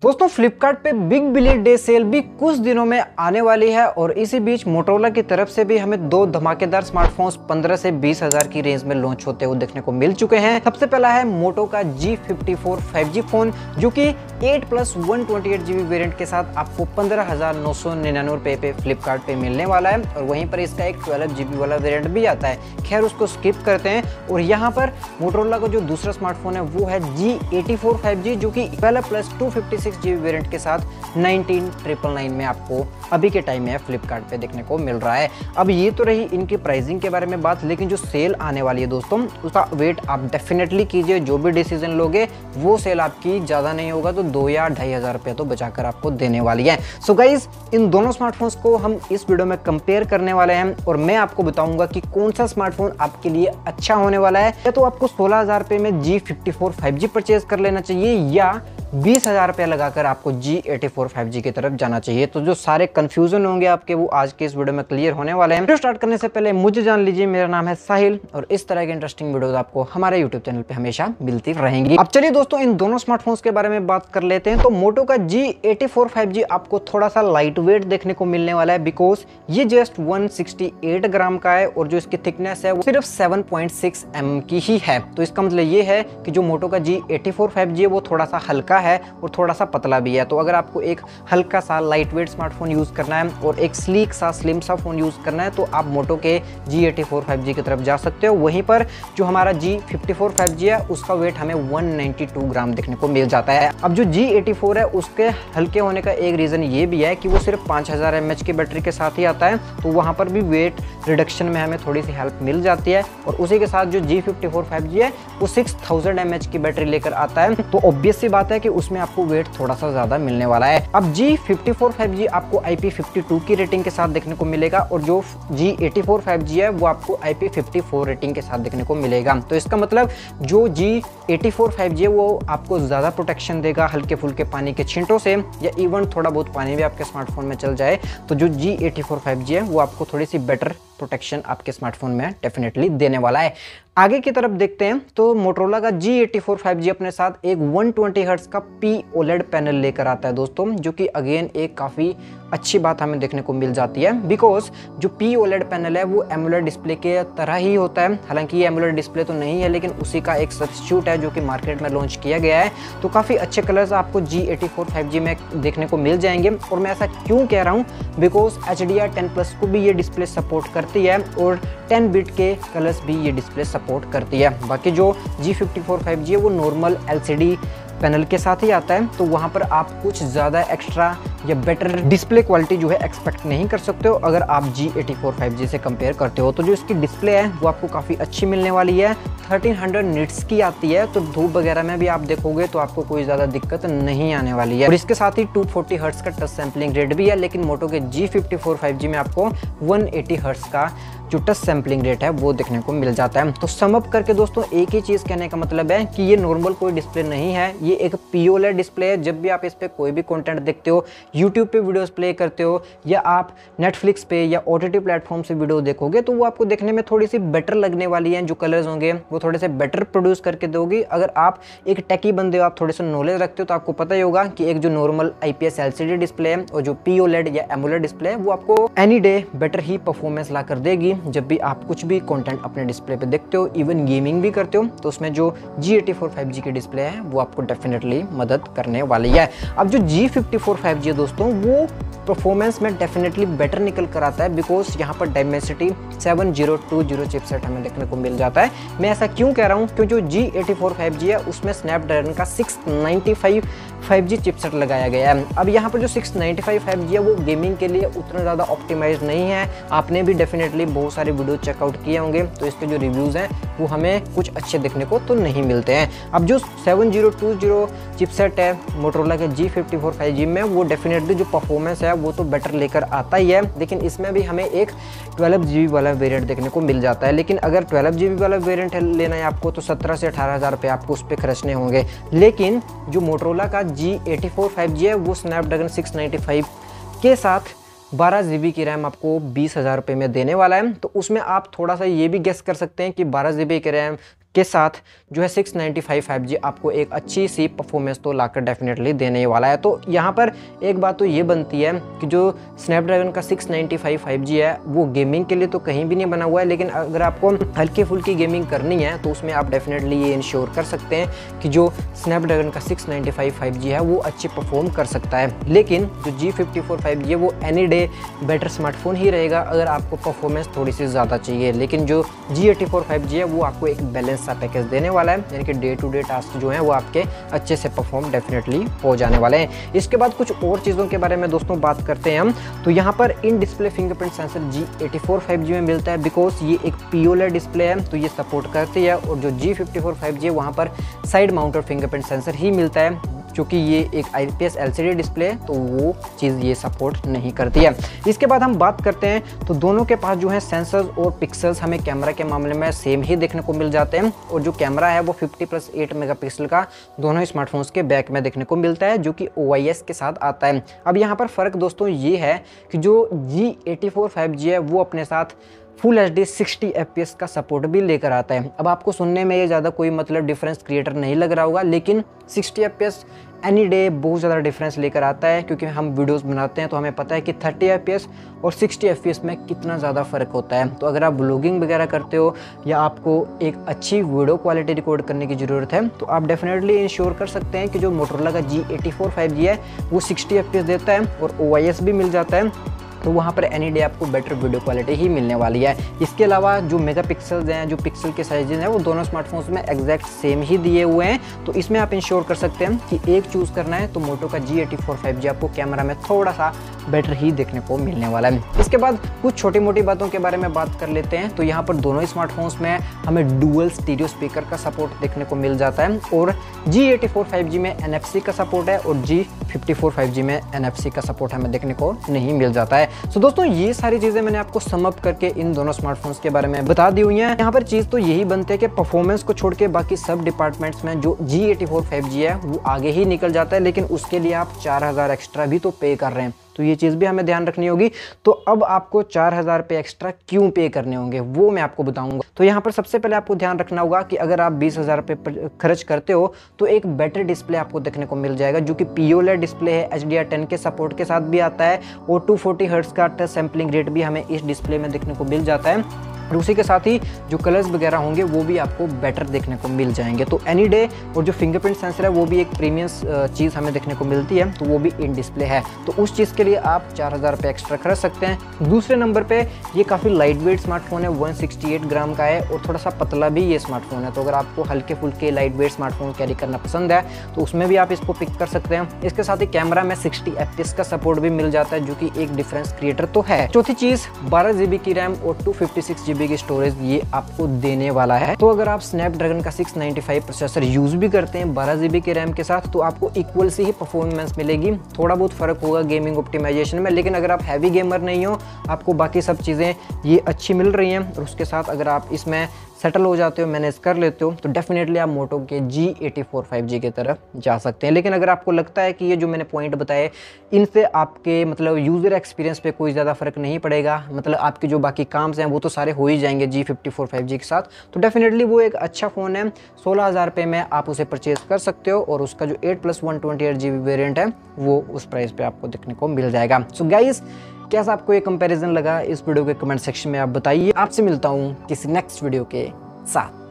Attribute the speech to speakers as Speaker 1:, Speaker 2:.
Speaker 1: दोस्तों फ्लिपकार्ट पे big billion day cell भी कुछ दिनों में आने वाली है और इसी बीच मोटोरोला की तरफ से भी हमें दो धमाकेदार स्मार्टफोन्स 15 से 20 हजार की रेंज में लॉन्च होते हुए देखने को मिल चुके हैं। सबसे पहला है मोटो का G54 5G फोन, जो कि 8+128GB वेरिएंट के साथ आपको 15,999 रुपए पे फ्लिपकार्ट पे मिलने वाला है और वहीं पर इसका एक 12GB वाला वेरिएंट भी आता है। खैर उसको स्किप करते हैं और यहाँ पर मोटोरोला का जो दूसरा स्मार्टफोन है वो है G84 5G, जो कि 12+256GB वेरिएंट के साथ 19,999 में आपको अभी के टाइम में फ्लिपकार्ट पे देखने को मिल रहा है। अब ये तो रही इनकी प्राइसिंग के बारे में बात, लेकिन जो सेल आने वाली है दोस्तों उसका वेट आप डेफिनेटली कीजिए। जो भी डिसीजन लोगे वो सेल आपकी ज़्यादा नहीं होगा तो 2 या 2,500 रुपये तो बचाकर आपको देने वाली है। सो गाइज इन दोनों स्मार्टफोन्स को हम इस वीडियो में कंपेयर करने वाले हैं और मैं आपको बताऊंगा कि कौन सा स्मार्टफोन आपके लिए अच्छा होने वाला है। या तो आपको 16,000 रुपये में G54 5G परचेज कर लेना चाहिए या 20,000 रुपये लगाकर आपको G84 5G की तरफ जाना चाहिए। तो जो सारे कंफ्यूजन होंगे आपके वो आज के इस वीडियो में क्लियर होने वाले हैं। वीडियो स्टार्ट करने से पहले मुझे जान लीजिए, मेरा नाम है साहिल और इस तरह के इंटरेस्टिंग वीडियोस आपको हमारे यूट्यूब चैनल पे हमेशा मिलती रहेंगी। अब चलिए दोस्तों इन दोनों स्मार्टफोन्स के बारे में बात कर लेते हैं। तो मोटो का G84 5G आपको थोड़ा सा लाइट वेट देखने को मिलने वाला है, बिकॉज ये जस्ट 168 ग्राम का है और जो इसकी थिकनेस है वो सिर्फ 7.6 mm की ही है। तो इसका मतलब ये है कि जो मोटो का G84 5G है वो थोड़ा सा हल्का है और थोड़ा सा पतला भी है। तो अगर आपको एक हल्का सा लाइट वेट स्मार्टफोन यूज करना है और एक स्लीक सा स्लिम सा फोन यूज करना है तो आप मोटो के G84 5G की तरफ जा सकते हो। वहीं पर जो हमारा G54 5G है उसका वेट हमें 192 ग्राम देखने को मिल जाता है। अब जो G84 है उसके हल्के होने का एक रीजन ये भी है कि वो सिर्फ 5000 mAh की बैटरी के साथ ही आता है, तो वहां पर भी वेट रिडक्शन में हमें थोड़ी सी हेल्प मिल जाती है। और उसी के साथ जो G54 5G है वो 6000 mAh की बैटरी लेकर आता है, तो ऑब्वियस सी बात है कि उसमें आपको वेट थोड़ा सा ज्यादा मिलने वाला है। अब G54 5G आपको IP52 की रेटिंग के साथ देखने को मिलेगा और जो G84 5G है वो आपको IP54 रेटिंग के साथ देखने को मिलेगा। तो इसका मतलब जो G84 5G है वो आपको ज्यादा प्रोटेक्शन देगा हल्के फुल्के पानी के छींटों से, या इवन थोड़ा बहुत पानी भी आपके स्मार्टफोन में चल जाए तो जो G84 5G है वो आपको थोड़ी सी बेटर प्रोटेक्शन आपके स्मार्टफोन में डेफिनेटली देने वाला है। आगे की तरफ देखते हैं तो मोटोरोला का G84 5G अपने साथ एक 120 हर्ट्ज का POLED पैनल लेकर आता है दोस्तों, जो कि अगेन एक काफ़ी अच्छी बात हमें देखने को मिल जाती है, बिकॉज जो POLED पैनल है वो एमोलेड डिस्प्ले के तरह ही होता है। हालांकि ये एमोलेड डिस्प्ले तो नहीं है लेकिन उसी का एक सब्स्टिट्यूट है जो कि मार्केट में लॉन्च किया गया है। तो काफ़ी अच्छे कलर्स आपको G84 5G में देखने को मिल जाएंगे। और मैं ऐसा क्यों कह रहा हूँ, बिकॉज HDR10+ को भी ये डिस्प्ले सपोर्ट करती है और 10 बिट के कलर्स भी ये डिस्प्ले सपोर्ट करती है। बाकी जो G54 5G है वो नॉर्मल LCD पैनल के साथ ही आता है, तो वहाँ पर आप कुछ ज़्यादा एक्स्ट्रा या बेटर डिस्प्ले क्वालिटी जो है एक्सपेक्ट नहीं कर सकते हो अगर आप G84 5G से कंपेयर करते हो। तो जो इसकी डिस्प्ले है वो आपको काफ़ी अच्छी मिलने वाली है, 1300 निट्स की आती है, तो धूप वगैरह में भी आप देखोगे तो आपको कोई ज़्यादा दिक्कत नहीं आने वाली है। और इसके साथ ही 240 हर्ट्ज का टच सैम्पलिंग रेट भी है, लेकिन मोटो के G54 5G में आपको 180 हर्ट्ज का जो टच सैम्पलिंग रेट है वो देखने को मिल जाता है। तो सम अप करके दोस्तों एक ही चीज़ कहने का मतलब है कि ये नॉर्मल कोई डिस्प्ले नहीं है, ये एक POLED डिस्प्ले है। जब भी आप इस पे कोई भी कंटेंट देखते हो, यूट्यूब पे वीडियोस प्ले करते हो या आप नेटफ्लिक्स पे या OTT प्लेटफॉर्म से वीडियो देखोगे तो वो आपको देखने में थोड़ी सी बेटर लगने वाली है। जो कलर्स होंगे वो थोड़े से बेटर प्रोड्यूस करके दोगी। अगर आप एक टेकी बंदे हो, आप थोड़े से नॉलेज रखते हो, तो आपको पता ही होगा कि एक जो नॉर्मल IPS LCD डिस्प्ले है और जो POLED या एमोलेड डिस्प्ले है वो आपको एनी डे बेटर ही परफॉर्मेंस ला कर देगी। जब भी आप कुछ भी कंटेंट अपने डिस्प्ले पे देखते हो, इवन गेमिंग भी करते हो, तो उसमें जो G84 5G की डिस्प्ले है वो आपको डेफिनेटली मदद करने वाली है। अब जो G54 5G है दोस्तों वो परफॉर्मेंस में डेफिनेटली बेटर निकल कर आता है, बिकॉज यहाँ पर Dimensity 7020 चिपसेट हमें देखने को मिल जाता है। मैं ऐसा क्यों कह रहा हूँ, क्योंकि जो G84 5G है उसमें स्नैपड्रैगन का 695 5G चिपसेट लगाया गया है। अब यहाँ पर जो 695 5G है वो गेमिंग के लिए उतना ज़्यादा ऑप्टिमाइज नहीं है। आपने भी डेफिनेटली बहुत सारे वीडियो चेकआउट किए होंगे, तो इसके जो रिव्यूज़ हैं वो हमें कुछ अच्छे देखने को तो नहीं मिलते हैं। अब जो 7020 चिपसेट है मोटोरोला के G54 5G में वो डेफिनेटली जो परफॉर्मेंस है वो तो बेटर लेकर आता ही है, लेकिन इसमें भी हमें एक 12GB वाला वेरिएंट देखने को मिल जाता है। लेकिन अगर 12GB वाला वेरिएंट लेना है आपको तो 17 से 18,000 रुपये आपको उस पर खर्चने होंगे। लेकिन जो मोटोरोला का G84 5G है वो स्नैपड्रैगन 695 के साथ 12GB की रैम आपको 20,000 रुपये में देने वाला है। तो उसमें आप थोड़ा सा ये भी गेस कर सकते हैं कि 12GB की रैम के साथ जो है 695 5G आपको एक अच्छी सी परफॉर्मेंस तो लाकर डेफिनेटली देने वाला है। तो यहाँ पर एक बात तो ये बनती है कि जो स्नैपड्रैगन का 695 5G है वो गेमिंग के लिए तो कहीं भी नहीं बना हुआ है, लेकिन अगर आपको हल्की फुल्की गेमिंग करनी है तो उसमें आप डेफिनेटली ये इंश्योर कर सकते हैं कि जो स्नैपड्रैगन का 695 5G है वो अच्छी परफॉर्म कर सकता है। लेकिन जो G54 5G है वो एनी डे बेटर स्मार्टफोन ही रहेगा अगर आपको परफॉर्मेंस थोड़ी सी ज़्यादा चाहिए। लेकिन जो G84 5G है वो आपको एक बैलेंस सा पैकेज देने वाला है, यानी कि डे टू डे टास्क जो है वो आपके अच्छे से परफॉर्म डेफिनेटली हो जाने वाले हैं। इसके बाद कुछ और चीज़ों के बारे में दोस्तों बात करते हैं हम। तो यहाँ पर in display fingerprint sensor G84 5G में मिलता है, बिकॉज ये एक POLED डिस्प्ले है तो ये सपोर्ट करती है। और जो G54 5G है वहाँ पर साइड माउंटेड फिंगरप्रिंट सेंसर ही मिलता है, क्योंकि ये एक IPS LCD डिस्प्ले है तो वो चीज़ ये सपोर्ट नहीं करती है। इसके बाद हम बात करते हैं तो दोनों के पास जो है सेंसर्स और पिक्सल्स हमें कैमरा के मामले में सेम ही देखने को मिल जाते हैं। और जो कैमरा है वो 50+8 मेगापिक्सल का दोनों स्मार्टफोन्स के बैक में देखने को मिलता है, जो कि OIS के साथ आता है। अब यहाँ पर फ़र्क दोस्तों ये है कि जो G84 5G है वो अपने साथ फुल HD 60 FPS का सपोर्ट भी लेकर आता है। अब आपको सुनने में ये ज़्यादा कोई मतलब डिफरेंस क्रिएटर नहीं लग रहा होगा, लेकिन 60 FPS एनी डे बहुत ज़्यादा डिफरेंस लेकर आता है, क्योंकि हम वीडियोस बनाते हैं तो हमें पता है कि 30 FPS और 60 FPS में कितना ज़्यादा फ़र्क होता है। तो अगर आप ब्लॉगिंग वगैरह करते हो या आपको एक अच्छी वीडियो क्वालिटी रिकॉर्ड करने की ज़रूरत है तो आप डेफिनेटली इंश्योर कर सकते हैं कि जो मोटोरोला का G84 5G है वो 60 FPS देता है और OIS भी मिल जाता है, तो वहाँ पर एनी डे आपको बेटर वीडियो क्वालिटी ही मिलने वाली है। इसके अलावा जो मेगापिक्सल्स हैं, जो पिक्सल के साइजेज हैं वो दोनों स्मार्टफोन्स में एग्जैक्ट सेम ही दिए हुए हैं। तो इसमें आप इंश्योर कर सकते हैं कि एक चूज़ करना है तो मोटो का G84 5G आपको कैमरा में थोड़ा सा बेटर ही देखने को मिलने वाला है। इसके बाद कुछ छोटी मोटी बातों के बारे में बात कर लेते हैं। तो यहाँ पर दोनों स्मार्टफोन्स में हमें डुअल स्टीरियो स्पीकर का सपोर्ट देखने को मिल जाता है और G84 5G में NFC का सपोर्ट है और G54 5G में NFC का सपोर्ट हमें देखने को नहीं मिल जाता है। सो दोस्तों ये सारी चीज़ें मैंने आपको सम अप करके इन दोनों स्मार्टफोन्स के बारे में बता दी हुई हैं। यहाँ पर चीज़ तो यही बनती है कि परफॉर्मेंस को छोड़ के बाकी सब डिपार्टमेंट्स में जो G84 5G है वो आगे ही निकल जाता है, लेकिन उसके लिए आप 4000 एक्स्ट्रा भी तो पे कर रहे हैं, तो ये चीज़ भी हमें ध्यान रखनी होगी। तो अब आपको 4000 रुपये एक्स्ट्रा क्यों पे करने होंगे वो मैं आपको बताऊंगा। तो यहाँ पर सबसे पहले आपको ध्यान रखना होगा कि अगर आप 20,000 रुपये खर्च करते हो तो एक बेटर डिस्प्ले आपको देखने को मिल जाएगा, जो कि POLED डिस्प्ले है, HDR10 के सपोर्ट के साथ भी आता है और 240 हर्ट्ज का टच सैम्पलिंग रेट भी हमें इस डिस्प्ले में देखने को मिल जाता है। और उसी के साथ ही जो कलर्स वगैरह होंगे वो भी आपको बेटर देखने को मिल जाएंगे। तो एनी डे और जो फिंगरप्रिंट सेंसर है वो भी एक प्रीमियम चीज़ हमें देखने को मिलती है, तो वो भी इन डिस्प्ले है। तो उस चीज़ के लिए आप 4000 रुपये एक्स्ट्रा खर्च सकते हैं। दूसरे नंबर पे ये काफ़ी लाइट वेट स्मार्टफोन है, 168 ग्राम का है और थोड़ा सा पतला भी ये स्मार्टफोन है। तो अगर आपको हल्के फुल्के लाइट वेट स्मार्टफोन कैरी करना पसंद है तो उसमें भी आप इसको पिक कर सकते हैं। इसके साथ ही कैमरा में 60 FPS का सपोर्ट भी मिल जाता है, जो कि एक डिफरेंस क्रिएटर तो है। चौथी चीज़ 12 GB की रैम और 256 GB की स्टोरेज ये आपको देने वाला है। तो अगर आप स्नैपड्रैगन का 695 प्रोसेसर यूज भी करते हैं 12 GB के रैम के साथ तो आपको इक्वल से ही परफॉर्मेंस मिलेगी। थोड़ा बहुत फर्क होगा गेमिंग ऑप्टिमाइजेशन में, लेकिन अगर आप हैवी गेमर नहीं हो, आपको बाकी सब चीज़ें ये अच्छी मिल रही हैं और उसके साथ अगर आप इसमें सेटल हो जाते हो, मैनेज कर लेते हो, तो डेफिनेटली आप मोटो के G84 5G की तरफ जा सकते हैं। लेकिन अगर आपको लगता है कि ये जो मैंने पॉइंट बताए इनसे आपके मतलब यूज़र एक्सपीरियंस पे कोई ज़्यादा फर्क नहीं पड़ेगा, मतलब आपके जो बाकी काम हैं वो तो सारे हो ही जाएंगे G54 5G के साथ, तो डेफिनेटली वो एक अच्छा फ़ोन है। 16,000 रुपये में आप उसे परचेज कर सकते हो और उसका जो 8+128 GB वेरियंट है वो उस प्राइस पर आपको देखने को मिल जाएगा। सो गाइस, कैसा आपको ये कंपैरिजन लगा इस वीडियो के कमेंट सेक्शन में आप बताइए। आपसे मिलता हूँ किसी नेक्स्ट वीडियो के साथ।